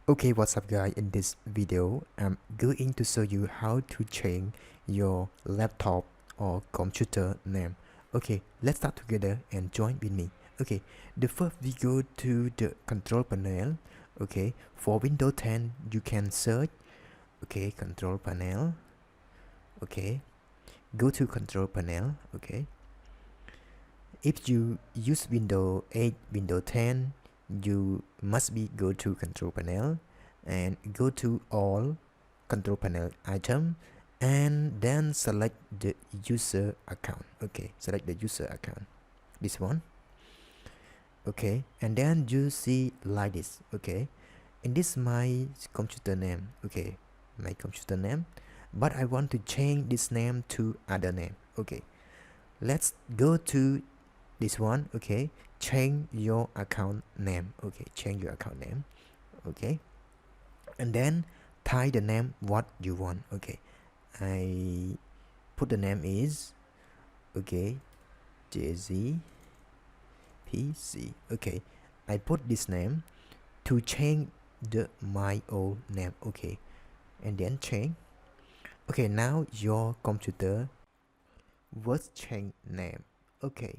Okay, what's up guys? In this video, I'm going to show you how to change your laptop or computer name. Okay, let's start together and join with me. Okay, the first we go to the control panel. Okay, for Windows 10, you can search, okay, control panel. Okay, go to control panel. Okay, if you use Windows 8, Windows 10, you must be go to control panel and go to all control panel item and then select the user account. Okay, select the user account, this one. Okay, and then you see like this. Okay, and this my computer name. Okay, my computer name, but I want to change this name to other name. Okay, let's go to this one. Okay, change your account name. Okay, change your account name. Okay, and then type the name what you want. Okay, I put the name is, okay, JZ PC. Okay, I put this name to change the my old name. Okay, and then change. Okay, now your computer was change name. Okay,